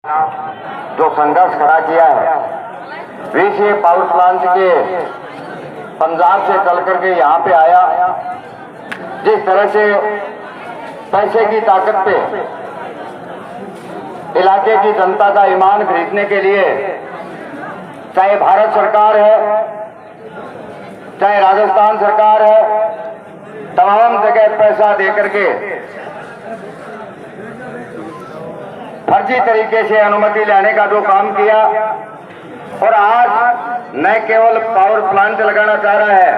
जो संघर्ष खड़ा किया है, विषय पावर प्लांट के पंजाब से चल करके यहाँ पे आया, जिस तरह से पैसे की ताकत पे इलाके की जनता का ईमान खरीदने के लिए चाहे भारत सरकार है, चाहे राजस्थान सरकार है, तमाम जगह पैसा दे करके फर्जी तरीके से अनुमति लेने का जो काम किया, और आज न केवल पावर प्लांट लगाना चाह रहा है,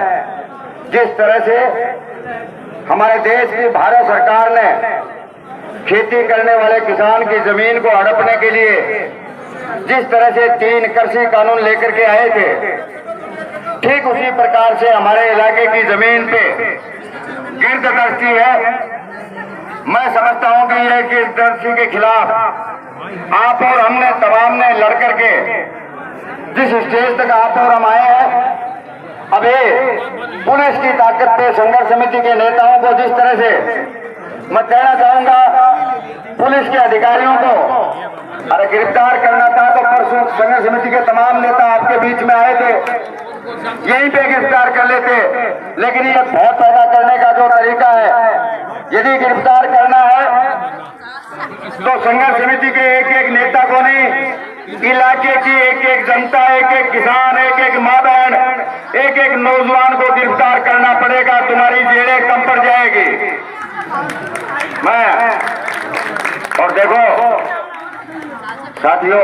जिस तरह से हमारे देश की भारत सरकार ने खेती करने वाले किसान की जमीन को हड़पने के लिए जिस तरह से 3 कृषि कानून लेकर के आए थे, ठीक उसी प्रकार से हमारे इलाके की जमीन पे गिरदस्ती है। मैं समझता हूं कि यह गिरदस्ती के खिलाफ आप और हमने तमाम ने लड़ करके जिस स्टेज तक आप और हम आए हैं, अभी पुलिस की ताकत पे संघर्ष समिति के नेताओं को जिस तरह से मैं कहना चाहूंगा, पुलिस के अधिकारियों को अरे गिरफ्तार करना था तो परसों संघर्ष समिति के तमाम नेता आपके बीच में आए थे, यहीं पे गिरफ्तार कर लेते। लेकिन ये भय पैदा करने का जो तरीका है, यदि गिरफ्तार करना है तो संघर्ष समिति के एक नेता को नहीं, इलाके की एक जनता, एक किसान, एक माँ बहन, एक नौजवान को गिरफ्तार करना पड़ेगा। तुम्हारी जेलें कम पड़ जाएगी। मैं और देखो साथियों,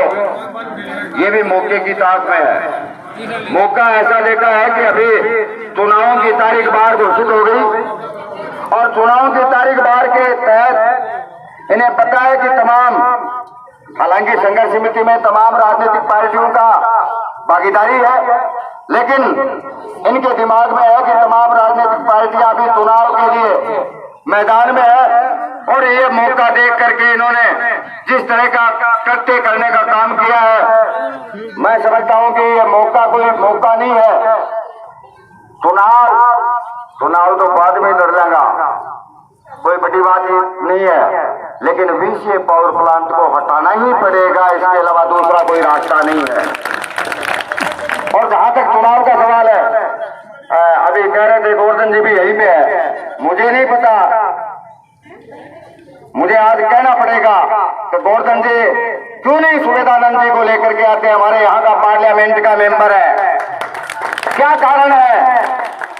ये भी मौके की ताक में है। मौका ऐसा देखा है कि अभी चुनावों की तारीख बाहर घोषित हो गई, और चुनाव की तारीख बाहर के तहत इन्हें पता है कि तमाम, हालांकि संघर्ष समिति में तमाम राजनीतिक पार्टियों का भागीदारी है, लेकिन इनके दिमाग में है कि तमाम राजनीतिक पार्टियां अभी चुनाव के लिए मैदान में है, और ये मौका देख करके इन्होंने जिस तरह का कृत्य करने का काम किया है, मैं समझता हूं कि ये मौका कोई मौका नहीं है। चुनाव तो बाद में लड़ लेगा, कोई बड़ी बात नहीं है, लेकिन विषय पावर प्लांट को हटाना ही पड़ेगा, इसके अलावा दूसरा कोई रास्ता नहीं है। और जहां तक चुनाव का सवाल है, अभी कह रहे थे गोवर्धन जी भी यहीं पे है, मुझे नहीं पता, मुझे आज कहना पड़ेगा कि गोवर्धन जी क्यों नहीं सुवेदानंद जी को लेकर के आते, हमारे यहाँ का पार्लियामेंट का मेंबर है। क्या कारण है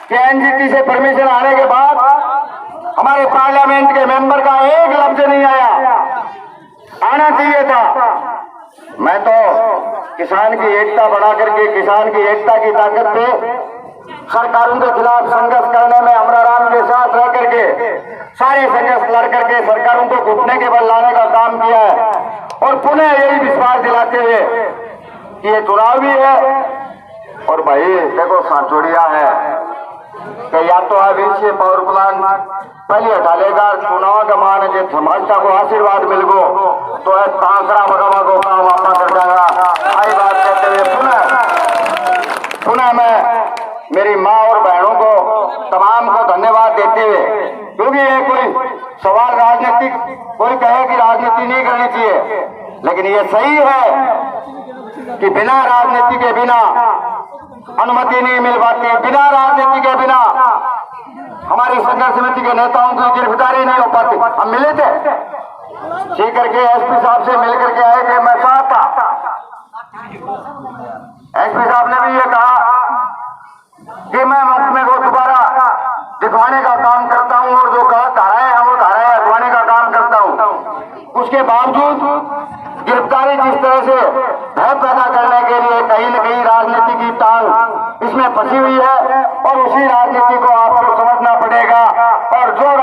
कि एनजीटी से परमिशन आने के बाद हमारे पार्लियामेंट के मेंबर का एक लफ्ज नहीं आया, आना चाहिए था। मैं तो किसान की एकता बढ़ा करके, किसान की एकता की ताकत पे सरकारों के खिलाफ संघर्ष करने में अमराराम के साथ रह करके सारे संघर्ष लड़ करके सरकारों को घुटने के बल लाने का काम किया है, और पुनः यही विश्वास दिलाते हुए कि ये चुनाव भी है, और भाई देखो सांचोड़िया है कि या तो अभी से पावर प्लांट पहले हटा लेगा, चुनाव का मान जो समाजता को आशीर्वाद मिल गो तो तांसरा भगवा को काम वापस कर जाएगा। आई बात कहते हुए पुनः मैं मेरी माँ और बहनों को तमाम को धन्यवाद देते हुए, क्योंकि ये कोई सवाल राजनीतिक, कोई कहे कि राजनीति नहीं करनी चाहिए, लेकिन ये सही है कि बिना राजनीति के बिना अनुमति नहीं मिल पाती, बिना राजनीति के बिना हमारी संघर्ष समिति के नेताओं की गिरफ्तारी नहीं हो पाती। हम मिले थे, ठीक करके एसपी साहब से मिल करके आए थे, मैं साथ था। एसपी साहब ने भी ये कहा कि मैं मुकदमे को दोबारा दिखवाने का काम करता हूं, और जो गलत धाराएं हैं वो धाराएं हटवाने का काम करता हूं। उसके बावजूद गिरफ्तारी जिस तरह से भय पैदा करने के लिए कहीं न कहीं राजनीति की टांग इसमें फंसी हुई है, और उसी राजनीति को आपको समझना पड़ेगा। और जो